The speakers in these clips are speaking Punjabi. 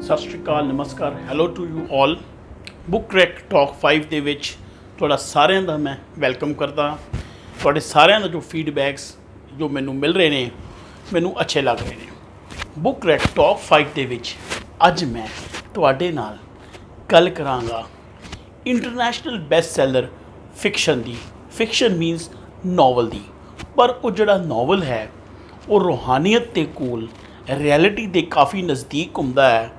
ਸਤਿ ਸ਼੍ਰੀ ਅਕਾਲ, ਨਮਸਕਾਰ, hello to you all. Book rack talk 5 ਦੇ ਵਿੱਚ ਤੁਹਾਡਾ ਸਾਰਿਆਂ ਦਾ ਮੈਂ ਵੈਲਕਮ ਕਰਦਾ। ਤੁਹਾਡੇ ਸਾਰਿਆਂ ਦਾ ਜੋ ਫੀਡਬੈਕਸ ਜੋ ਮੈਨੂੰ ਮਿਲ ਰਹੇ ਨੇ ਮੈਨੂੰ ਅੱਛੇ ਲੱਗ ਰਹੇ ਨੇ। ਬੁੱਕ ਰੈਕ ਟਾਕ 5 ਦੇ ਵਿੱਚ ਅੱਜ ਮੈਂ ਤੁਹਾਡੇ ਨਾਲ ਗੱਲ ਕਰਾਂਗਾ ਇੰਟਰਨੈਸ਼ਨਲ ਬੈਸਟ ਸੈਲਰ ਫਿਕਸ਼ਨ ਦੀ। ਫਿਕਸ਼ਨ ਮੀਨਸ ਨਾਵਲ ਦੀ, ਪਰ ਉਹ ਜਿਹੜਾ ਨਾਵਲ ਹੈ ਉਹ ਰੂਹਾਨੀਅਤ ਦੇ ਕੋਲ ਰਿਐਲਿਟੀ ਦੇ ਕਾਫੀ ਨਜ਼ਦੀਕ ਹੁੰਦਾ ਹੈ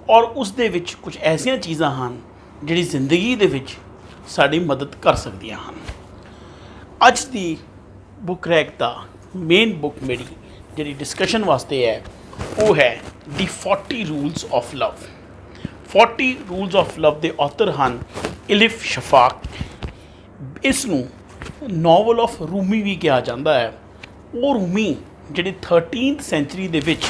ਔਰ ਉਸ ਦੇ ਵਿੱਚ ਕੁਝ ਐਸੀਆਂ ਚੀਜ਼ਾਂ ਹਨ ਜਿਹੜੀ ਜ਼ਿੰਦਗੀ ਦੇ ਵਿੱਚ ਸਾਡੀ ਮਦਦ ਕਰ ਸਕਦੀਆਂ ਹਨ। ਅੱਜ ਦੀ ਬੁੱਕ ਰੈਕ ਦਾ ਮੇਨ ਬੁੱਕ ਮੇਰੀ ਜਿਹੜੀ ਡਿਸਕਸ਼ਨ ਵਾਸਤੇ ਹੈ ਉਹ ਹੈ ਦੀ 40 rules of love. 40 rules of love ਦੇ ਆਥਰ ਹਨ ਇਲਿਫ ਸ਼ਫਾਕ। ਇਸ ਨੂੰ ਨਾਵਲ ਆਫ ਰੂਮੀ ਵੀ ਕਿਹਾ ਜਾਂਦਾ ਹੈ। ਉਹ ਰੂਮੀ ਜਿਹੜੀ 13th ਸੈਂਚਰੀ ਦੇ ਵਿੱਚ,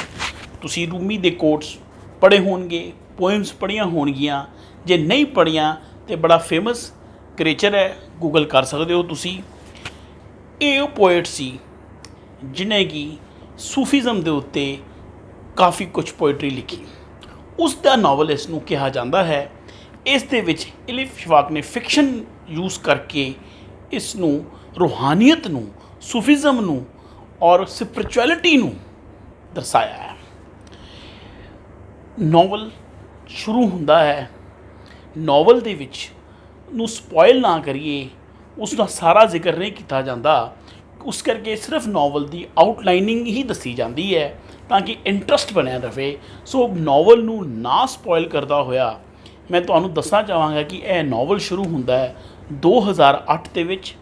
ਤੁਸੀਂ ਰੂਮੀ ਦੇ ਕੋਟਸ ਪੜ੍ਹੇ ਹੋਣਗੇ, ਪੋਇਮਸ ਪੜ੍ਹੀਆਂ ਹੋਣਗੀਆਂ। ਜੇ ਨਹੀਂ ਪੜ੍ਹੀਆਂ ਤਾਂ ਬੜਾ ਫੇਮਸ ਕ੍ਰੀਏਚਰ ਹੈ, ਗੂਗਲ ਕਰ ਸਕਦੇ ਹੋ ਤੁਸੀਂ। ਇਹ ਉਹ ਪੋਇਟ ਸੀ ਜਿਹਨੇ ਕਿ ਸੂਫੀਜ਼ਮ ਦੇ ਉੱਤੇ ਕਾਫੀ ਕੁਝ ਪੋਇਟਰੀ ਲਿਖੀ। ਉਸ ਦਾ ਨਾਵਲ ਇਸ ਨੂੰ ਕਿਹਾ ਜਾਂਦਾ ਹੈ। ਇਸ ਦੇ ਵਿੱਚ ਇਲਿਫ ਸ਼ਫਾਕ ਨੇ ਫਿਕਸ਼ਨ ਯੂਜ਼ ਕਰਕੇ ਇਸ ਨੂੰ ਰੂਹਾਨੀਅਤ ਨੂੰ, ਸੂਫੀਜ਼ਮ ਨੂੰ ਔਰ ਸਪਿਰਿਚੁਅਲਿਟੀ ਨੂੰ ਦਰਸਾਇਆ ਹੈ। ਨਾਵਲ ਸ਼ੁਰੂ ਹੁੰਦਾ ਹੈ, ਨਾਵਲ ਦੇ ਵਿੱਚ ਨੂੰ ਸਪੋਇਲ ਨਾ ਕਰੀਏ, ਉਸ ਦਾ ਸਾਰਾ ਜ਼ਿਕਰ ਨਹੀਂ ਕੀਤਾ ਜਾਂਦਾ। ਉਸ ਕਰਕੇ ਸਿਰਫ ਨਾਵਲ ਦੀ ਆਊਟਲਾਈਨਿੰਗ ਹੀ ਦੱਸੀ ਜਾਂਦੀ ਹੈ ਤਾਂ ਕਿ ਇੰਟਰਸਟ ਬਣਿਆ ਰਹੇ। ਸੋ ਨਾਵਲ ਨੂੰ ਨਾ ਸਪੋਇਲ ਕਰਦਾ ਹੋਇਆ ਮੈਂ ਤੁਹਾਨੂੰ ਦੱਸਣਾ ਚਾਹਾਂਗਾ ਕਿ ਇਹ ਨਾਵਲ ਸ਼ੁਰੂ ਹੁੰਦਾ ਹੈ 2008 ਦੇ ਵਿੱਚ।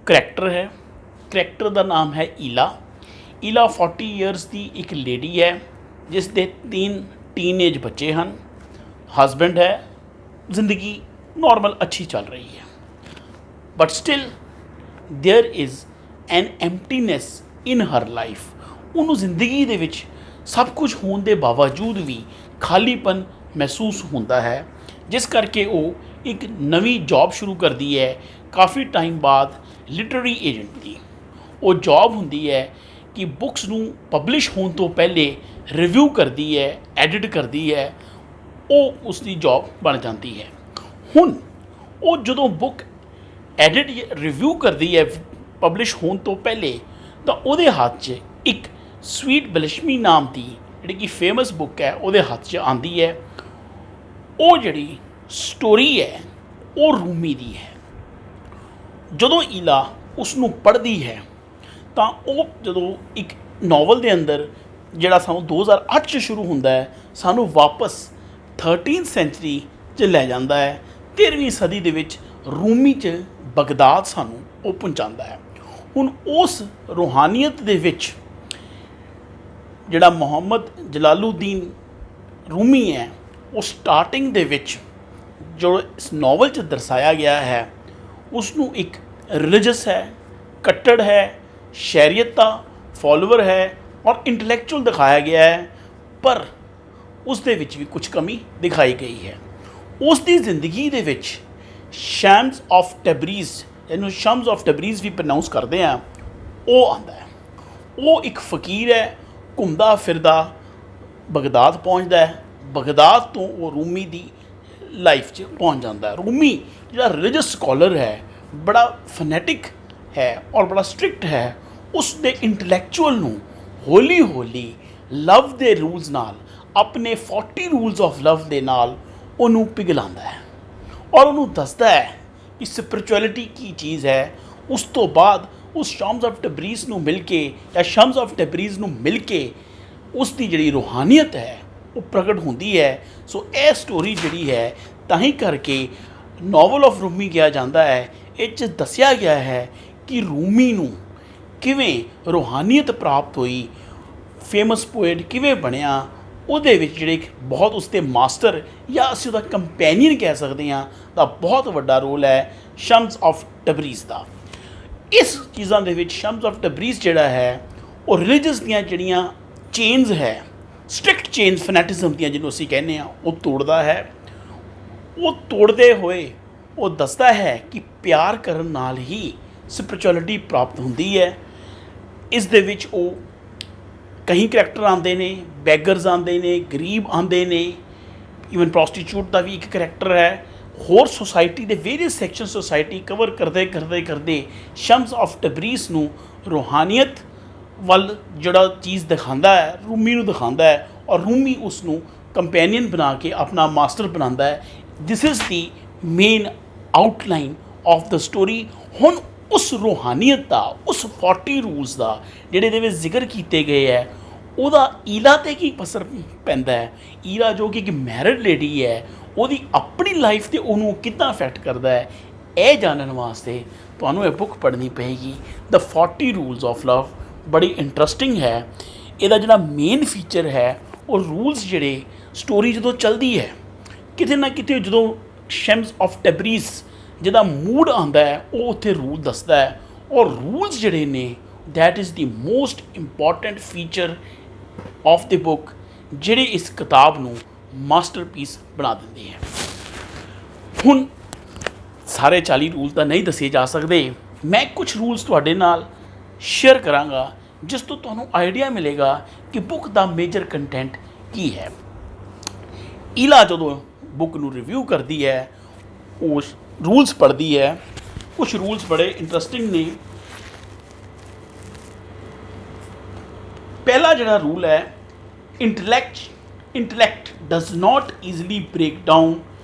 ਕਰੈਕਟਰ ਦਾ ਨਾਮ ਹੈ ਈਲਾ। ਈਲਾ 40 ਇਅਰਸ ਦੀ ਇੱਕ ਲੇਡੀ ਹੈ ਜਿਸ ਦੇ 3 ਟੀਨਏਜ ਬੱਚੇ ਹਨ, ਹਸਬੈਂਡ ਹੈ, ਜ਼ਿੰਦਗੀ ਨੋਰਮਲ ਅੱਛੀ ਚੱਲ ਰਹੀ ਹੈ। But still there is an emptiness in her life. ਉਹਨੂੰ ਜ਼ਿੰਦਗੀ ਦੇ ਵਿੱਚ ਸਭ ਕੁਝ ਹੋਣ ਦੇ ਬਾਵਜੂਦ ਵੀ ਖਾਲੀਪਨ ਮਹਿਸੂਸ ਹੁੰਦਾ ਹੈ, ਜਿਸ ਕਰਕੇ ਉਹ ਇੱਕ ਨਵੀਂ ਜੌਬ ਸ਼ੁਰੂ ਕਰਦੀ ਹੈ ਕਾਫੀ ਟਾਈਮ ਬਾਅਦ, ਲਿਟਰਰੀ ਏਜੰਟ ਦੀ। ਉਹ ਜੌਬ ਹੁੰਦੀ ਹੈ ਕਿ ਬੁੱਕਸ ਨੂੰ ਪਬਲਿਸ਼ ਹੋਣ ਤੋਂ ਪਹਿਲੇ ਰਿਵਿਊ ਕਰਦੀ ਹੈ, ਐਡਿਟ ਕਰਦੀ ਹੈ। ਉਹ ਉਸ ਦੀ ਜੌਬ ਬਣ ਜਾਂਦੀ ਹੈ। ਹੁਣ ਉਹ ਜਦੋਂ ਬੁੱਕ ਐਡਿਟ ਰਿਵਿਊ ਕਰਦੀ ਹੈ ਪਬਲਿਸ਼ ਹੋਣ ਤੋਂ ਪਹਿਲੇ, ਤਾਂ ਉਹਦੇ ਹੱਥ 'ਚ ਇੱਕ ਸਵੀਟ ਬਲਿਸ਼ਮੀ ਨਾਮ ਦੀ ਜਿਹੜੀ ਕਿ ਫੇਮਸ ਬੁੱਕ ਹੈ ਉਹਦੇ ਹੱਥ 'ਚ ਆਉਂਦੀ ਹੈ। ਉਹ ਜਿਹੜੀ ਸਟੋਰੀ ਹੈ ਉਹ ਰੂਮੀ ਦੀ ਹੈ। ਜਦੋਂ ਈਲਾ ਉਸ ਨੂੰ ਪੜ੍ਹਦੀ ਹੈ ਤਾਂ ਉਹ ਜਦੋਂ ਇੱਕ ਨਾਵਲ ਦੇ ਅੰਦਰ ਜਿਹੜਾ ਸਾਨੂੰ 2008 'ਚ ਸ਼ੁਰੂ ਹੁੰਦਾ ਹੈ, ਸਾਨੂੰ ਵਾਪਸ 13th ਸੈਂਚਰੀ 'ਚ ਲੈ ਜਾਂਦਾ ਹੈ। 13ਵੀਂ ਸਦੀ ਦੇ ਵਿੱਚ ਰੂਮੀ 'ਚ ਬਗਦਾਦ ਸਾਨੂੰ ਉਹ ਪਹੁੰਚਾਉਂਦਾ ਹੈ। ਹੁਣ ਉਸ ਰੂਹਾਨੀਅਤ ਦੇ ਵਿੱਚ ਜਿਹੜਾ ਮੁਹੰਮਦ ਜਲਾਲੂਦੀਨ ਰੂਮੀ ਹੈ, ਉਹ ਸਟਾਰਟਿੰਗ ਦੇ ਵਿੱਚ ਜੋ ਇਸ ਨਾਵਲ 'ਚ ਦਰਸਾਇਆ ਗਿਆ ਹੈ ਉਸ ਨੂੰ ਇੱਕ ਰਿਲੀਜੀਅਸ ਹੈ, ਕੱਟੜ ਹੈ, ਸ਼ਰੀਅਤ ਦਾ ਫੋਲੋਵਰ ਹੈ ਔਰ ਇੰਟਲੈਕਚੁਅਲ ਦਿਖਾਇਆ ਗਿਆ ਹੈ। ਪਰ ਉਸ ਦੇ ਵਿੱਚ ਵੀ ਕੁਝ ਕਮੀ ਦਿਖਾਈ ਗਈ ਹੈ। ਉਸ ਦੀ ਜ਼ਿੰਦਗੀ ਦੇ ਵਿੱਚ ਸ਼ਮਸ ਆਫ ਟਬਰੀਜ਼, ਇਹਨੂੰ ਸ਼ਮਸ ਆਫ ਟਬਰੀਜ਼ ਵੀ ਪ੍ਰੋਨਾਊਂਸ ਕਰਦੇ ਆ, ਉਹ ਆਉਂਦਾ ਹੈ। ਉਹ ਇੱਕ ਫਕੀਰ ਹੈ, ਘੁੰਮਦਾ ਫਿਰਦਾ ਬਗਦਾਦ ਪਹੁੰਚਦਾ ਹੈ। ਬਗਦਾਦ ਤੋਂ ਉਹ ਰੂਮੀ ਦੀ ਲਾਈਫ 'ਚ ਪਹੁੰਚ ਜਾਂਦਾ ਹੈ। ਰੂਮੀ ਜਿਹੜਾ ਰਿਲੀਜੀਅਸ ਸਕਾਲਰ ਹੈ, ਬੜਾ ਫਨੈਟਿਕ ਹੈ ਔਰ ਬੜਾ ਸਟ੍ਰਿਕਟ ਹੈ, ਉਸ ਦੇ ਇੰਟਲੈਕਚੁਅਲ ਨੂੰ ਹੌਲੀ ਹੌਲੀ ਲਵ ਦੇ ਰੂਲਸ ਨਾਲ, ਆਪਣੇ 40 ਰੂਲਸ ਆਫ ਲਵ ਦੇ ਨਾਲ ਉਹਨੂੰ ਪਿਘਲਾਉਂਦਾ ਹੈ ਔਰ ਉਹਨੂੰ ਦੱਸਦਾ ਹੈ ਕਿ ਸਪਿਰਿਚੁਅਲਿਟੀ ਕੀ ਚੀਜ਼ ਹੈ। ਉਸ ਤੋਂ ਬਾਅਦ ਉਸ ਸ਼ਮਸ ਆਫ ਟਬਰੀਜ਼ ਨੂੰ ਮਿਲ ਕੇ ਜਾਂ ਸ਼ਮਸ ਆਫ ਟਬਰੀਜ਼ ਨੂੰ ਮਿਲ ਕੇ ਉਸ ਦੀ ਜਿਹੜੀ ਰੂਹਾਨੀਅਤ ਹੈ ਉਹ ਪ੍ਰਗਟ ਹੁੰਦੀ ਹੈ। ਸੋ ਇਹ ਸਟੋਰੀ ਜਿਹੜੀ ਹੈ ਤਾਂ ਹੀ ਕਰਕੇ ਨਾਵਲ ਆਫ ਰੂਮੀ ਕਿਹਾ ਜਾਂਦਾ ਹੈ। ਇਹ 'ਚ ਦੱਸਿਆ ਗਿਆ ਹੈ ਕਿ ਰੂਮੀ ਨੂੰ ਕਿਵੇਂ ਰੂਹਾਨੀਅਤ ਪ੍ਰਾਪਤ ਹੋਈ, ਫੇਮਸ ਪੋਇਟ ਕਿਵੇਂ ਬਣਿਆ। ਉਹਦੇ ਵਿੱਚ ਜਿਹੜੇ ਬਹੁਤ ਉਸਦੇ ਮਾਸਟਰ ਜਾਂ ਅਸੀਂ ਉਹਦਾ ਕੰਪੈਨੀਅਨ ਕਹਿ ਸਕਦੇ ਹਾਂ ਦਾ ਬਹੁਤ ਵੱਡਾ ਰੋਲ ਹੈ ਸ਼ਮਸ ਆਫ ਟਬਰੀਜ਼ ਦਾ। ਇਸ ਚੀਜ਼ਾਂ ਦੇ ਵਿੱਚ ਸ਼ਮਸ ਆਫ ਟਬਰੀਜ਼ ਜਿਹੜਾ ਹੈ ਉਹ ਰਿਲੀਜੀਅਸ ਦੀਆਂ ਜਿਹੜੀਆਂ ਚੇਨਸ ਹੈ, ਸਟ੍ਰਿਕਟ ਚੇਨਸ ਫਨੈਟਿਜ਼ਮ ਦੀਆਂ ਜਿਹਨੂੰ ਅਸੀਂ ਕਹਿੰਦੇ ਹਾਂ, ਉਹ ਤੋੜਦਾ ਹੈ। ਉਹ ਤੋੜਦੇ ਹੋਏ ਉਹ ਦੱਸਦਾ ਹੈ ਕਿ ਪਿਆਰ ਕਰਨ ਨਾਲ ਹੀ ਸਪਿਰਿਚੁਅਲਿਟੀ ਪ੍ਰਾਪਤ ਹੁੰਦੀ ਹੈ। ਇਸ ਦੇ ਵਿੱਚ ਉਹ ਕਈ ਕਰੈਕਟਰ ਆਉਂਦੇ ਨੇ, ਬੈਗਰਸ ਆਉਂਦੇ ਨੇ, ਗਰੀਬ ਆਉਂਦੇ ਨੇ, ਈਵਨ ਪ੍ਰੋਸਟੀਚਿਊਟ ਦਾ ਵੀ ਇੱਕ ਕਰੈਕਟਰ ਹੈ। ਹੋਰ ਸੁਸਾਇਟੀ ਦੇ ਵੇਰੀਅਸ ਸੈਕਸ਼ਨ ਸੁਸਾਇਟੀ ਕਵਰ ਕਰਦੇ ਸ਼ਮਸ ਆਫ ਟਬਰੀਜ਼ ਨੂੰ ਰੂਹਾਨੀਅਤ ਵੱਲ ਜਿਹੜਾ ਚੀਜ਼ ਦਿਖਾਉਂਦਾ ਹੈ, ਰੂਮੀ ਨੂੰ ਦਿਖਾਉਂਦਾ ਹੈ, ਔਰ ਰੂਮੀ ਉਸ ਨੂੰ ਕੰਪੈਨੀਅਨ ਬਣਾ ਕੇ ਆਪਣਾ ਮਾਸਟਰ ਬਣਾਉਂਦਾ ਹੈ। This is the main outline of the story. ਹੁਣ ਉਸ ਰੂਹਾਨੀਅਤ ਦਾ, ਉਸ 40 ਰੂਲਸ ਦਾ ਜਿਹੜੇ ਇਹਦੇ ਵਿੱਚ ਜ਼ਿਕਰ ਕੀਤੇ ਗਏ ਹੈ, ਉਹਦਾ ਈਲਾ 'ਤੇ ਕੀ ਅਸਰ ਪੈਂਦਾ ਹੈ। ਈਲਾ ਜੋ ਕਿ ਇੱਕ ਮੈਰਿਡ ਲੇਡੀ ਹੈ, ਉਹਦੀ ਆਪਣੀ ਲਾਈਫ 'ਤੇ ਉਹਨੂੰ ਕਿੱਦਾਂ ਅਫੈਕਟ ਕਰਦਾ ਹੈ, ਇਹ ਜਾਣਨ ਵਾਸਤੇ ਤੁਹਾਨੂੰ ਇਹ ਬੁੱਕ ਪੜ੍ਹਨੀ ਪਏਗੀ। ਦ 40 ਰੂਲਸ ਆਫ ਲਵ ਬੜੀ ਇੰਟਰਸਟਿੰਗ ਹੈ। ਇਹਦਾ ਜਿਹੜਾ ਮੇਨ ਫੀਚਰ ਹੈ ਉਹ ਰੂਲਸ ਜਿਹੜੇ ਸਟੋਰੀ ਜਦੋਂ ਚੱਲਦੀ ਹੈ, ਕਿਤੇ ਨਾ ਕਿਤੇ ਜਦੋਂ ਸ਼ਮਸ ਆਫ ਟਬਰੀਜ਼ ਜਿਹਦਾ ਮੂਡ ਆਉਂਦਾ ਹੈ ਉਹ ਉੱਥੇ ਰੂਲ ਦੱਸਦਾ ਹੈ। ਔਰ ਰੂਲਸ ਜਿਹੜੇ ਨੇ that is the most important feature of the book, ਜਿਹੜੇ ਇਸ ਕਿਤਾਬ ਨੂੰ ਮਾਸਟਰਪੀਸ ਬਣਾ ਦਿੰਦੇ ਹੈ। ਹੁਣ ਸਾਰੇ 40 ਰੂਲ ਤਾਂ ਨਹੀਂ ਦੱਸੇ ਜਾ ਸਕਦੇ, ਮੈਂ ਕੁਝ ਰੂਲਸ ਤੁਹਾਡੇ ਨਾਲ ਸ਼ੇਅਰ ਕਰਾਂਗਾ ਜਿਸ ਤੋਂ ਤੁਹਾਨੂੰ ਆਈਡੀਆ ਮਿਲੇਗਾ ਕਿ ਬੁੱਕ ਦਾ ਮੇਜਰ ਕੰਟੈਂਟ ਕੀ ਹੈ। ਈਲਾ ਜਦੋਂ ਬੁੱਕ ਨੂੰ ਰਿਵਿਊ ਕਰਦੀ ਹੈ, ਉਹ ਰੂਲਸ ਪੜ੍ਹਦੀ ਹੈ। ਕੁਝ ਰੂਲਸ ਬੜੇ ਇੰਟਰਸਟਿੰਗ ਨੇ। ਪਹਿਲਾ ਜਿਹੜਾ ਰੂਲ ਹੈ, intellect does not easily break down,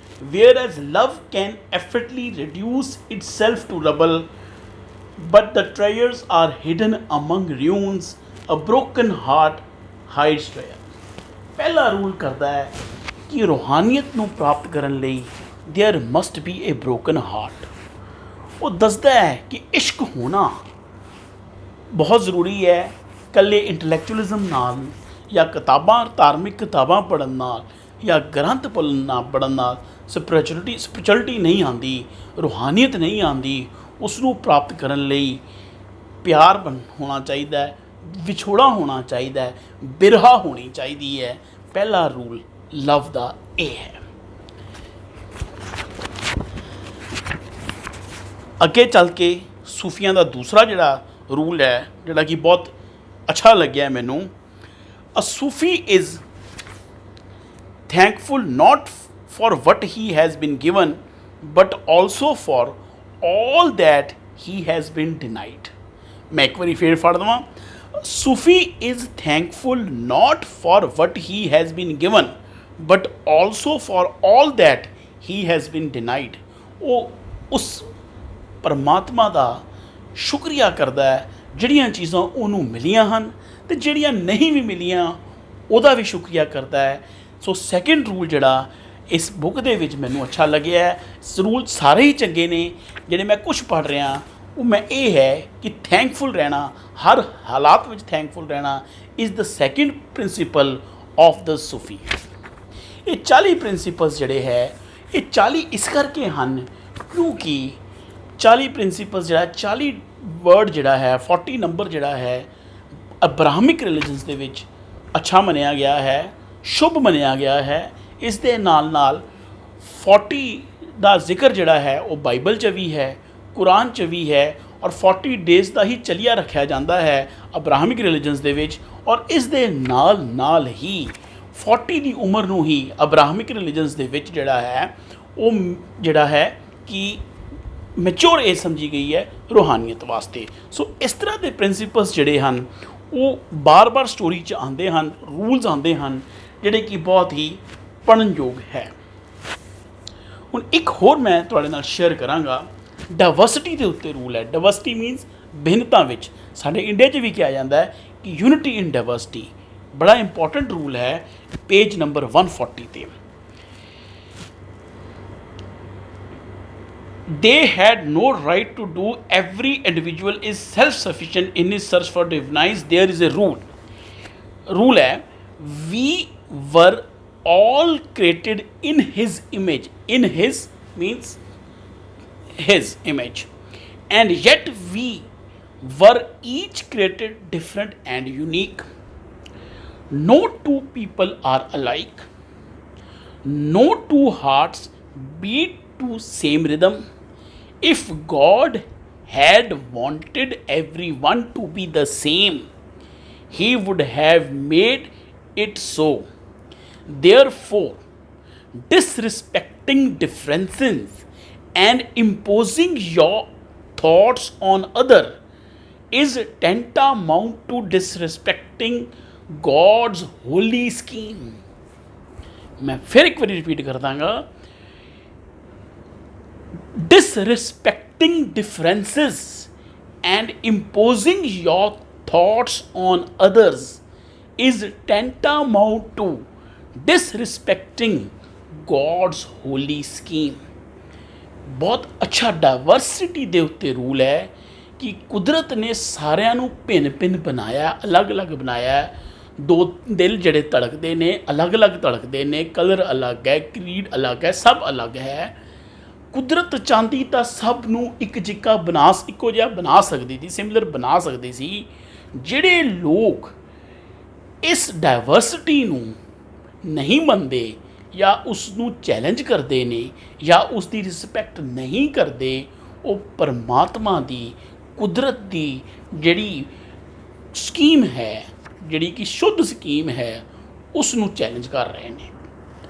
whereas love can effortlessly reduce itself to rubble, but the treasures are hidden among ruins, a broken heart hides treasure। ਪਹਿਲਾ ਰੂਲ ਕਰਦਾ ਹੈ ਕਿ ਰੂਹਾਨੀਅਤ ਨੂੰ ਪ੍ਰਾਪਤ ਕਰਨ ਲਈ there must be a broken heart। ਉਹ ਦੱਸਦਾ ਹੈ ਕਿ ਇਸ਼ਕ ਹੋਣਾ ਬਹੁਤ ਜ਼ਰੂਰੀ ਹੈ। ਇਕੱਲੇ ਇੰਟਲੈਕਚੁਅਲਿਜ਼ਮ ਨਾਲ ਜਾਂ ਕਿਤਾਬਾਂ, ਧਾਰਮਿਕ ਕਿਤਾਬਾਂ ਪੜ੍ਹਨ ਨਾਲ ਜਾਂ ਗ੍ਰੰਥ ਪੜ੍ਹਨ ਨਾਲ ਸਪਿਰਿਚੁਅਲਿਟੀ ਨਹੀਂ ਆਉਂਦੀ, ਰੂਹਾਨੀਅਤ ਨਹੀਂ ਆਉਂਦੀ। ਉਸ ਨੂੰ ਪ੍ਰਾਪਤ ਕਰਨ ਲਈ ਪਿਆਰ ਹੋਣਾ ਚਾਹੀਦਾ ਹੈ, ਵਿਛੋੜਾ ਹੋਣਾ ਚਾਹੀਦਾ ਹੈ, ਬਿਰਹਾ ਹੋਣੀ ਚਾਹੀਦੀ ਹੈ। ਪਹਿਲਾ ਰੂਲ ਲਵ ਦਾ ਇਹ ਹੈ। ਅੱਗੇ ਚੱਲ ਕੇ ਸੂਫੀਆਂ ਦਾ ਦੂਸਰਾ ਜਿਹੜਾ ਰੂਲ ਹੈ, ਜਿਹੜਾ ਕਿ ਬਹੁਤ ਅੱਛਾ ਲੱਗਿਆ ਮੈਨੂੰ, a Sufi is thankful not for what he has been given but also for all that he has been denied। ਮੈਂ ਇੱਕ ਵਾਰੀ ਫੇਰ ਫੜ ਦੇਵਾਂ, Sufi is thankful not for what he has been given but also for all that he has been denied। ਉਹ ਉਸ ਪਰਮਾਤਮਾ ਦਾ ਸ਼ੁਕਰੀਆ ਕਰਦਾ ਹੈ ਜਿਹੜੀਆਂ ਚੀਜ਼ਾਂ ਉਹਨੂੰ ਮਿਲੀਆਂ ਹਨ, ਅਤੇ ਜਿਹੜੀਆਂ ਨਹੀਂ ਵੀ ਮਿਲੀਆਂ ਉਹਦਾ ਵੀ ਸ਼ੁਕਰੀਆ ਕਰਦਾ ਹੈ। ਸੋ ਸੈਕਿੰਡ ਰੂਲ ਜਿਹੜਾ ਇਸ ਬੁੱਕ ਦੇ ਵਿੱਚ ਮੈਨੂੰ ਅੱਛਾ ਲੱਗਿਆ ਹੈ, ਰੂਲ ਸਾਰੇ ਹੀ ਚੰਗੇ ਨੇ, ਜਿਹੜੇ ਮੈਂ ਕੁਛ ਪੜ੍ਹ ਰਿਹਾ ਉਹ ਮੈਂ ਇਹ ਹੈ ਕਿ ਥੈਂਕਫੁਲ ਰਹਿਣਾ, ਹਰ ਹਾਲਾਤ ਵਿੱਚ ਥੈਂਕਫੁਲ ਰਹਿਣਾ is the second principle of the sufi. ਇਹ 40 ਪ੍ਰਿੰਸੀਪਲਸ ਜਿਹੜੇ ਹੈ, ਇਹ 40 ਇਸ ਕਰਕੇ ਹਨ ਕਿਉਂਕਿ 40 ਪ੍ਰਿੰਸੀਪਲਸ ਜਿਹੜਾ 40 ਵਰਡ ਜਿਹੜਾ ਹੈ, 40 ਨੰਬਰ ਜਿਹੜਾ ਹੈ, ਅਬਰਾਹਮਿਕ ਰਿਲੀਜਨਸ ਦੇ ਵਿੱਚ ਅੱਛਾ ਮੰਨਿਆ ਗਿਆ ਹੈ, ਸ਼ੁਭ ਮੰਨਿਆ ਗਿਆ ਹੈ। ਇਸ ਦੇ ਨਾਲ ਨਾਲ 40 ਦਾ ਜ਼ਿਕਰ ਜਿਹੜਾ ਹੈ ਉਹ ਬਾਈਬਲ 'ਚ ਵੀ ਹੈ, ਕੁਰਾਨ 'ਚ ਵੀ ਹੈ, ਔਰ 40 ਡੇਜ਼ ਦਾ ਹੀ ਚਲਿਆ ਰੱਖਿਆ ਜਾਂਦਾ ਹੈ ਅਬਰਾਹਮਿਕ ਰਿਲੀਜਨਸ ਦੇ ਵਿੱਚ। ਔਰ ਇਸ ਦੇ ਨਾਲ ਨਾਲ ਹੀ 40 ਦੀ ਉਮਰ ਨੂੰ ਹੀ ਅਬਰਾਹਮਿਕ ਰਿਲੀਜਨਸ ਦੇ ਵਿੱਚ ਜਿਹੜਾ ਹੈ ਉਹ ਜਿਹੜਾ ਹੈ ਕਿ ਮੈਚੋਰ ਏਜ ਸਮਝੀ ਗਈ ਹੈ ਰੂਹਾਨੀਅਤ ਵਾਸਤੇ। ਸੋ ਇਸ ਤਰ੍ਹਾਂ ਦੇ ਪ੍ਰਿੰਸੀਪਲਸ ਜਿਹੜੇ ਹਨ ਉਹ ਬਾਰ-ਬਾਰ ਸਟੋਰੀ 'ਚ ਆਉਂਦੇ ਹਨ, ਰੂਲਸ ਆਉਂਦੇ ਹਨ ਜਿਹੜੇ ਕਿ ਬਹੁਤ ਹੀ ਪੜ੍ਹਨਯੋਗ ਹੈ। ਹੁਣ ਇੱਕ ਹੋਰ ਮੈਂ ਤੁਹਾਡੇ ਨਾਲ ਸ਼ੇਅਰ ਕਰਾਂਗਾ, ਡਾਇਵਰਸਿਟੀ ਦੇ ਉੱਤੇ ਰੂਲ ਹੈ। ਡਾਇਵਰਸਿਟੀ ਮੀਨਸ ਭਿੰਨਤਾ ਵਿੱਚ। ਸਾਡੇ ਇੰਡੀਆ 'ਚ ਵੀ ਕਿਹਾ ਜਾਂਦਾ ਹੈ ਕਿ ਯੂਨਿਟੀ ਇਨ ਡਾਇਵਰਸਿਟੀ ਬੜਾ ਇੰਪੋਰਟੈਂਟ ਰੂਲ ਹੈ। ਪੇਜ ਨੰਬਰ 140 'ਤੇ they had no right to do, every individual is self-sufficient in his search for divinize, there is a rule hai, we were all created in his image, in his means his image, and yet we were each created different and unique। No two people are alike, no two hearts beat to same rhythm। If God had wanted everyone to be the same, he would have made it so। Therefore disrespecting differences and imposing your thoughts on other is tantamount to disrespecting God's holy scheme. मैं फिर एक बार रिपीट कर Danga, disrespecting differences and imposing your thoughts on others is tantamount to disrespecting God's holy scheme. बहुत अच्छा ਡਾਇਵਰਸਿਟੀ ਦੇ ਉੱਤੇ ਰੂਲ ਹੈ ਕਿ ਕੁਦਰਤ ਨੇ ਸਾਰਿਆਂ ਨੂੰ ਭਿੰਨ-ਭਿੰਨ ਬਣਾਇਆ, ਅਲੱਗ-ਅਲੱਗ ਬਣਾਇਆ। ਦੋ ਦਿਲ ਜਿਹੜੇ ਧੜਕਦੇ ਨੇ ਅਲੱਗ-ਅਲੱਗ ਧੜਕਦੇ ਨੇ, ਕਲਰ ਅਲੱਗ ਹੈ, ਕਰੀਡ ਅਲੱਗ ਹੈ, ਸਭ ਅਲੱਗ ਹੈ। ਕੁਦਰਤ ਚਾਹੁੰਦੀ ਤਾਂ ਸਭ ਨੂੰ ਇੱਕ ਜਿਹਾ ਇੱਕੋ ਜਿਹਾ ਬਣਾ ਸਕਦੀ ਸੀ, ਸਿਮਿਲਰ ਬਣਾ ਸਕਦੀ ਸੀ। ਜਿਹੜੇ ਲੋਕ ਇਸ ਡਾਇਵਰਸਿਟੀ ਨੂੰ ਨਹੀਂ ਮੰਨਦੇ ਜਾਂ ਉਸ ਨੂੰ ਚੈਲੰਜ ਕਰਦੇ ਨੇ ਜਾਂ ਉਸ ਦੀ ਰਿਸਪੈਕਟ ਨਹੀਂ ਕਰਦੇ, ਉਹ ਪਰਮਾਤਮਾ ਦੀ, ਕੁਦਰਤ ਦੀ ਜਿਹੜੀ ਸਕੀਮ ਹੈ, ਜਿਹੜੀ ਕਿ ਸ਼ੁੱਧ ਸਕੀਮ ਹੈ, ਉਸ ਨੂੰ ਚੈਲੰਜ ਕਰ ਰਹੇ ਨੇ।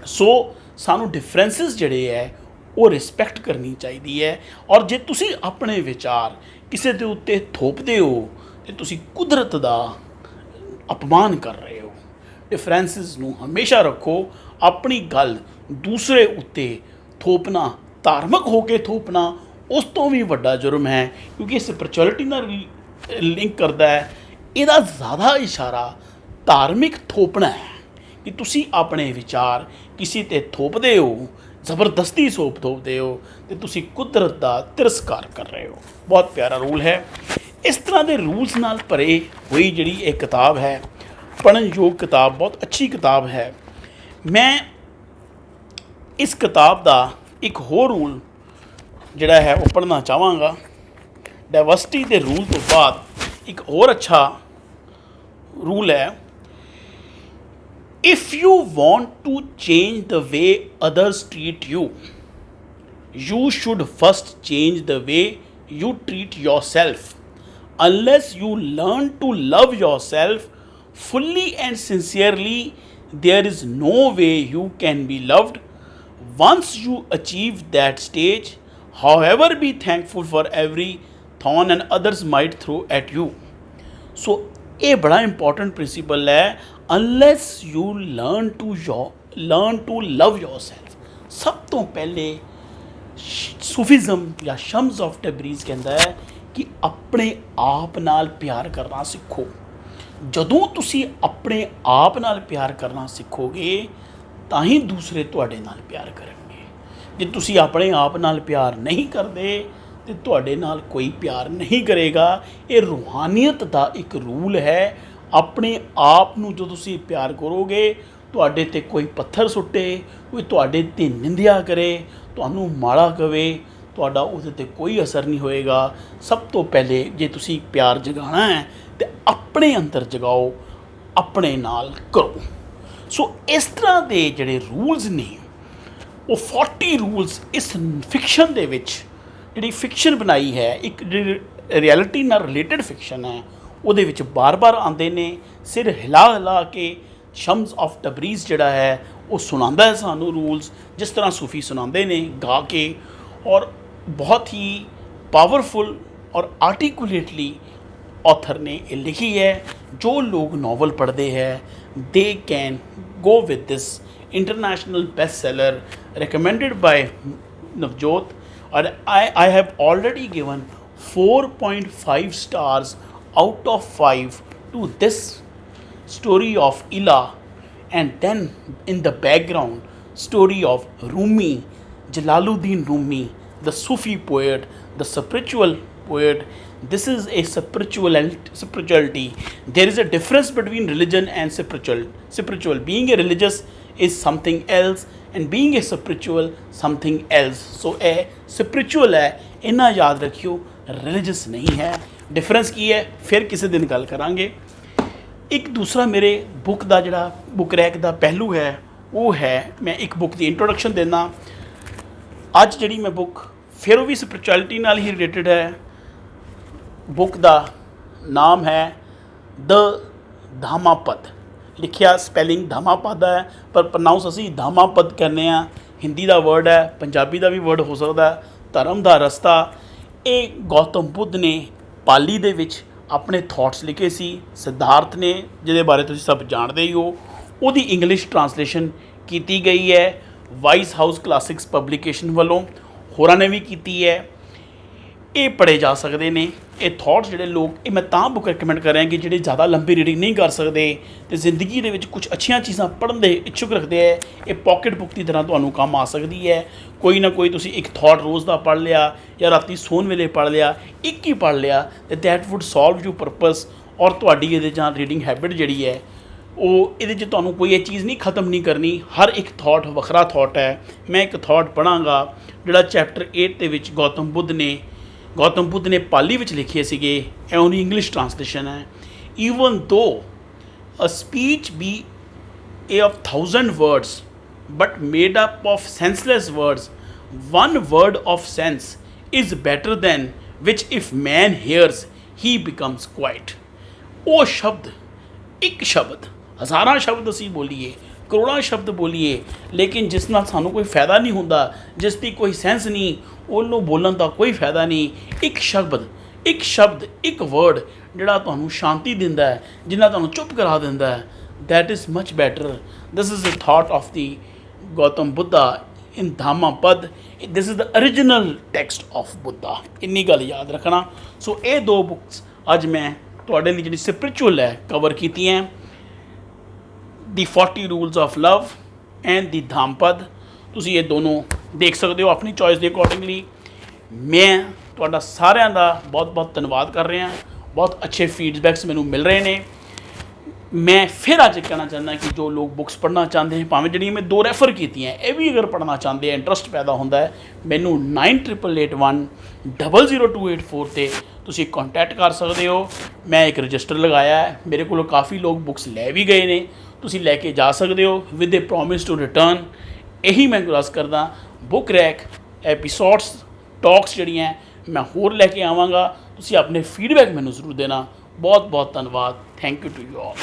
ਸੋ ਸਾਨੂੰ ਡਿਫਰੈਂਸਿਸ ਜਿਹੜੇ ਹੈ ਉਹ ਰਿਸਪੈਕਟ ਕਰਨੀ ਚਾਹੀਦੀ ਹੈ। ਔਰ ਜੇ ਤੁਸੀਂ ਆਪਣੇ ਵਿਚਾਰ ਕਿਸੇ ਦੇ ਉੱਤੇ ਥੋਪਦੇ ਹੋ ਤਾਂ ਤੁਸੀਂ ਕੁਦਰਤ ਦਾ ਅਪਮਾਨ ਕਰ ਰਹੇ ਹੋ। ਡਿਫਰੈਂਸਿਸ ਨੂੰ ਹਮੇਸ਼ਾ ਰੱਖੋ। ਆਪਣੀ ਗੱਲ ਦੂਸਰੇ ਉੱਤੇ ਥੋਪਣਾ, ਧਾਰਮਿਕ ਹੋ ਕੇ ਥੋਪਣਾ, ਉਸ ਤੋਂ ਵੀ ਵੱਡਾ ਜੁਰਮ ਹੈ, ਕਿਉਂਕਿ ਸਪਿਰਚੁਅਲਿਟੀ ਨਾਲ ਲਿੰਕ ਕਰਦਾ ਹੈ। ਇਹਦਾ ਜ਼ਿਆਦਾ ਇਸ਼ਾਰਾ ਧਾਰਮਿਕ ਥੋਪਣਾ ਹੈ ਕਿ ਤੁਸੀਂ ਆਪਣੇ ਵਿਚਾਰ ਕਿਸੇ 'ਤੇ ਥੋਪਦੇ ਹੋ, ਜ਼ਬਰਦਸਤੀ ਥੋਪਦੇ ਹੋ, ਅਤੇ ਤੁਸੀਂ ਕੁਦਰਤ ਦਾ ਤਿਰਸਕਾਰ ਕਰ ਰਹੇ ਹੋ। ਬਹੁਤ ਪਿਆਰਾ ਰੂਲ ਹੈ। ਇਸ ਤਰ੍ਹਾਂ ਦੇ ਰੂਲਸ ਨਾਲ ਭਰੇ ਹੋਈ ਜਿਹੜੀ ਇਹ ਕਿਤਾਬ ਹੈ, ਪੜ੍ਹਨਯੋਗ ਕਿਤਾਬ, ਬਹੁਤ ਅੱਛੀ ਕਿਤਾਬ ਹੈ। ਮੈਂ ਇਸ ਕਿਤਾਬ ਦਾ ਇੱਕ ਹੋਰ ਰੂਲ ਜਿਹੜਾ ਹੈ ਉਹ ਪੜ੍ਹਨਾ ਚਾਹਾਂਗਾ। ਡਾਇਵਰਸਿਟੀ ਦੇ ਰੂਲ ਤੋਂ ਬਾਅਦ ਇੱਕ ਹੋਰ ਅੱਛਾ ਰੂਲ ਹੈ, if you want to change the way others treat you, you should first change the way you treat yourself. Unless you learn to love yourself fully and sincerely, there is no way you can be loved. Once you achieve that stage, however, be thankful for every thorn and others might throw at you. So ਇਹ ਬੜਾ ਇੰਪੋਰਟੈਂਟ ਪ੍ਰਿੰਸੀਪਲ ਹੈ। Unless you learn to love yourself। ਸਭ ਤੋਂ ਪਹਿਲੇ ਸੂਫੀਜ਼ਮ ਜਾਂ ਸ਼ਮਸ ਆਫ ਟਬਰੀਜ਼ ਕਹਿੰਦਾ ਹੈ ਕਿ ਆਪਣੇ ਆਪ ਨਾਲ ਪਿਆਰ ਕਰਨਾ ਸਿੱਖੋ। ਜਦੋਂ ਤੁਸੀਂ ਆਪਣੇ ਆਪ ਨਾਲ ਪਿਆਰ ਕਰਨਾ ਸਿੱਖੋਗੇ ਤਾਂ ਹੀ ਦੂਸਰੇ ਤੁਹਾਡੇ ਨਾਲ ਪਿਆਰ ਕਰਨਗੇ। ਜੇ ਤੁਸੀਂ ਆਪਣੇ ਆਪ ਨਾਲ ਪਿਆਰ ਨਹੀਂ ਕਰਦੇ ਅਤੇ ਤੁਹਾਡੇ ਨਾਲ ਕੋਈ ਪਿਆਰ ਨਹੀਂ ਕਰੇਗਾ। ਇਹ ਰੂਹਾਨੀਅਤ ਦਾ ਇੱਕ ਰੂਲ ਹੈ। ਆਪਣੇ ਆਪ ਨੂੰ ਜਦੋਂ ਤੁਸੀਂ ਪਿਆਰ ਕਰੋਗੇ, ਤੁਹਾਡੇ 'ਤੇ ਕੋਈ ਪੱਥਰ ਸੁੱਟੇ, ਕੋਈ ਤੁਹਾਡੇ 'ਤੇ ਨਿੰਦਿਆ ਕਰੇ, ਤੁਹਾਨੂੰ ਮਾੜਾ ਕਵੇ, ਤੁਹਾਡਾ ਉਹਦੇ 'ਤੇ ਕੋਈ ਅਸਰ ਨਹੀਂ ਹੋਏਗਾ। ਸਭ ਤੋਂ ਪਹਿਲੇ ਜੇ ਤੁਸੀਂ ਪਿਆਰ ਜਗਾਉਣਾ ਹੈ ਤਾਂ ਆਪਣੇ ਅੰਦਰ ਜਗਾਓ, ਆਪਣੇ ਨਾਲ ਕਰੋ। ਸੋ ਇਸ ਤਰ੍ਹਾਂ ਦੇ ਜਿਹੜੇ ਰੂਲਸ ਨੇ ਉਹ 40 ਰੂਲਸ ਇਸ ਫਿਕਸ਼ਨ ਦੇ ਵਿੱਚ, ਜਿਹੜੀ ਫਿਕਸ਼ਨ ਬਣਾਈ ਹੈ, ਇੱਕ ਜਿਹੜੀ ਰਿਐਲਿਟੀ ਨਾਲ ਰਿਲੇਟਡ ਫਿਕਸ਼ਨ ਹੈ, ਉਹਦੇ ਵਿੱਚ ਬਾਰ-ਬਾਰ ਆਉਂਦੇ ਨੇ। ਸਿਰ ਹਿਲਾ ਕੇ ਸ਼ਮਸ ਆਫ ਟਬਰੀਜ਼ ਜਿਹੜਾ ਹੈ ਉਹ ਸੁਣਾਉਂਦਾ ਹੈ ਸਾਨੂੰ ਰੂਲਸ, ਜਿਸ ਤਰ੍ਹਾਂ ਸੂਫੀ ਸੁਣਾਉਂਦੇ ਨੇ ਗਾ ਕੇ। ਔਰ ਬਹੁਤ ਹੀ ਪਾਵਰਫੁਲ ਔਰ ਆਰਟੀਕੂਲੇਟਲੀ ऑथर ने ये लिखी है। जो लोग नावल पढ़ते हैं they can go with this international best seller recommended by Navjot. और I have already given 4.5 stars out of 5 to this story of Ila, and then in the background story of Rumi, Jalaluddin Rumi, the Sufi poet, the spiritual poet. This is a spirituality. There is a difference between religion and spiritual. Being a religious is something else and being a spiritual something else. So a spiritual है, इन्ना याद रखियो, religious नहीं है। डिफरेंस की है फिर किसी दिन गल करांगे। एक दूसरा मेरे बुक का जिहड़ा बुक रैक का पहलू है वो है, मैं एक बुक की इंट्रोडक्शन देना। अज जिहड़ी मैं बुक फिर वो भी स्पिरिचुअलिटी नाल ही रिलेटेड है। बुक का नाम है द धामापद, ਲਿਖਿਆ ਸਪੈਲਿੰਗ ਧਾਮਾਪਦ ਹੈ, ਪਰ ਪ੍ਰੋਨਾਊਂਸ ਅਸੀਂ ਧਾਮਾਪਦ ਕਹਿੰਦੇ ਹਾਂ। ਹਿੰਦੀ ਦਾ ਵਰਡ ਹੈ, ਪੰਜਾਬੀ ਦਾ ਵੀ ਵਰਡ ਹੋ ਸਕਦਾ ਹੈ। ਧਰਮ ਦਾ ਰਸਤਾ, ਇਹ ਗੌਤਮ ਬੁੱਧ ਨੇ ਪਾਲੀ ਦੇ ਵਿੱਚ ਆਪਣੇ ਥਾਟਸ ਲਿਖੇ ਸੀ। ਸਿਧਾਰਥ ਨੇ, ਜਿਹਦੇ ਬਾਰੇ ਤੁਸੀਂ ਸਭ ਜਾਣਦੇ ਹੀ ਹੋ, ਉਹਦੀ ਇੰਗਲਿਸ਼ ਟਰਾਂਸਲੇਸ਼ਨ ਕੀਤੀ ਗਈ ਹੈ ਵਾਈਸ ਹਾਊਸ ਕਲਾਸਿਕਸ ਪਬਲੀਕੇਸ਼ਨ ਵੱਲੋਂ, ਹੋਰਾਂ ਨੇ ਵੀ ਕੀਤੀ ਹੈ। ਇਹ ਪੜ੍ਹੇ ਜਾ ਸਕਦੇ ਨੇ ਇਹ ਥਾਟਸ ਜਿਹੜੇ ਲੋਕ, ਇਹ ਮੈਂ ਤਾਂ ਬੁੱਕ ਰეკਮੈਂਡ ਕਰ ਰਿਹਾ ਕਿ ਜਿਹੜੇ ਜ਼ਿਆਦਾ ਲੰਬੀ ਰੀਡਿੰਗ ਨਹੀਂ ਕਰ ਸਕਦੇ ਅਤੇ ਜ਼ਿੰਦਗੀ ਦੇ ਵਿੱਚ ਕੁਛ ਅੱਛੀਆਂ ਚੀਜ਼ਾਂ ਪੜ੍ਹਨ ਦੇ ਇੱਛੁਕ ਰੱਖਦੇ ਹੈ, ਇਹ ਪੋਕਟ ਬੁੱਕ ਦੀ ਤਰ੍ਹਾਂ ਤੁਹਾਨੂੰ ਕੰਮ ਆ ਸਕਦੀ ਹੈ। ਕੋਈ ਨਾ ਕੋਈ ਤੁਸੀਂ ਇੱਕ ਥਾਟ ਰੋਜ਼ ਦਾ ਪੜ੍ਹ ਲਿਆ ਜਾਂ ਰਾਤੀ ਸੌਣ ਵੇਲੇ ਪੜ੍ਹ ਲਿਆ, ਇੱਕ ਹੀ ਪੜ੍ਹ ਲਿਆ ਅਤੇ that would solve you purpose. ਔਰ ਤੁਹਾਡੀ ਇਹਦੇ ਜਾਂ ਰੀਡਿੰਗ ਹੈਬਿਟ ਜਿਹੜੀ ਹੈ ਉਹ ਇਹਦੇ 'ਚ ਤੁਹਾਨੂੰ ਕੋਈ ਇਹ ਚੀਜ਼ ਨਹੀਂ ਖ਼ਤਮ ਨਹੀਂ ਕਰਨੀ। ਹਰ ਇੱਕ ਥਾਟ ਵੱਖਰਾ ਥਾਟ ਹੈ। ਮੈਂ ਇੱਕ ਥਾਟ ਪੜ੍ਹਾਂਗਾ ਜਿਹੜਾ ਚੈਪਟਰ 8 ਦੇ ਵਿੱਚ ਗੌਤਮ ਬੁੱਧ ਨੇ ਪਾਲੀ ਵਿੱਚ ਲਿਖੇ ਸੀਗੇ, ਇਹ ਉਹਦੀ ਇੰਗਲਿਸ਼ ਟਰਾਂਸਲੇਸ਼ਨ ਹੈ। Even though a speech be a of 1000 words but made up of senseless words, one word of sense is better than which if man hears he becomes quiet। ਉਹ ਸ਼ਬਦ, ਇੱਕ ਸ਼ਬਦ, ਹਜ਼ਾਰਾਂ ਸ਼ਬਦ ਅਸੀਂ ਬੋਲੀਏ, ਕਰੋੜਾਂ ਸ਼ਬਦ ਬੋਲੀਏ, ਲੇਕਿਨ ਜਿਸ ਨਾਲ ਸਾਨੂੰ ਕੋਈ ਫਾਇਦਾ ਨਹੀਂ ਹੁੰਦਾ, ਜਿਸ ਦੀ ਕੋਈ ਸੈਂਸ ਨਹੀਂ, ਉਹਨੂੰ ਬੋਲਣ ਦਾ ਕੋਈ ਫਾਇਦਾ ਨਹੀਂ। ਇੱਕ ਸ਼ਬਦ, ਇੱਕ ਵਰਡ ਜਿਹੜਾ ਤੁਹਾਨੂੰ ਸ਼ਾਂਤੀ ਦਿੰਦਾ ਹੈ, ਜਿਹਨਾਂ ਤੁਹਾਨੂੰ ਚੁੱਪ ਕਰਾ ਦਿੰਦਾ ਹੈ, that is much better। This is the thought of the Gautam Buddha in Dhammapad। This is the original text of Buddha। ਇੰਨੀ ਗੱਲ ਯਾਦ ਰੱਖਣਾ। ਸੋ ਇਹ ਦੋ ਬੁੱਕਸ ਅੱਜ ਮੈਂ ਤੁਹਾਡੇ ਲਈ ਜਿਹੜੀ ਸਪਿਰਿਚੁਅਲ ਹੈ ਕਵਰ ਕੀਤੀਆਂ, ਦੀ 40 Rules of Love ਐਂਡ ਦੀ ਧਾਮਪਦ। ਤੁਸੀਂ ਇਹ ਦੋਨੋਂ ਦੇਖ ਸਕਦੇ ਹੋ ਆਪਣੀ ਚੋਇਸ ਦੇ ਅਕੋਰਡਿੰਗਲੀ। ਮੈਂ ਤੁਹਾਡਾ ਸਾਰਿਆਂ ਦਾ ਬਹੁਤ ਬਹੁਤ ਧੰਨਵਾਦ ਕਰ ਰਿਹਾ। ਬਹੁਤ ਅੱਛੇ ਫੀਡਬੈਕਸ ਮੈਨੂੰ ਮਿਲ ਰਹੇ ਨੇ। ਮੈਂ ਫਿਰ ਅੱਜ ਕਹਿਣਾ ਚਾਹੁੰਦਾ ਕਿ ਜੋ ਲੋਕ ਬੁੱਕਸ ਪੜ੍ਹਨਾ ਚਾਹੁੰਦੇ ਹੈ, ਭਾਵੇਂ ਜਿਹੜੀਆਂ ਮੈਂ 2 ਰੈਫਰ ਕੀਤੀਆਂ, ਇਹ ਵੀ ਅਗਰ ਪੜ੍ਹਨਾ ਚਾਹੁੰਦੇ ਆ, ਇੰਟਰਸਟ ਪੈਦਾ ਹੁੰਦਾ ਹੈ, ਮੈਨੂੰ 9881000284 'ਤੇ ਤੁਸੀਂ ਕੰਟੈਕਟ ਕਰ ਸਕਦੇ ਹੋ। ਮੈਂ ਇੱਕ ਰਜਿਸਟਰ ਲਗਾਇਆ ਹੈ, ਮੇਰੇ ਕੋਲੋਂ ਕਾਫੀ ਲੋਕ ਬੁੱਕਸ ਲੈ ਵੀ ਗਏ ਨੇ, ਤੁਸੀਂ ਲੈ ਕੇ ਜਾ ਸਕਦੇ ਹੋ with a promise to return. ਇਹੀ ਮੈਂ ਗੁਜ਼ਾਰਿਸ਼ ਕਰਦਾ। ਬੁੱਕ ਰੈਕ ਐਪੀਸੋਡਸ ਟਾਕਸ ਜਿਹੜੀਆਂ ਮੈਂ ਹੋਰ ਲੈ ਕੇ ਆਵਾਂਗਾ। ਤੁਸੀਂ ਆਪਣੇ ਫੀਡਬੈਕ ਮੈਨੂੰ ਜ਼ਰੂਰ ਦੇਣਾ। ਬਹੁਤ ਬਹੁਤ ਧੰਨਵਾਦ। Thank you to you all.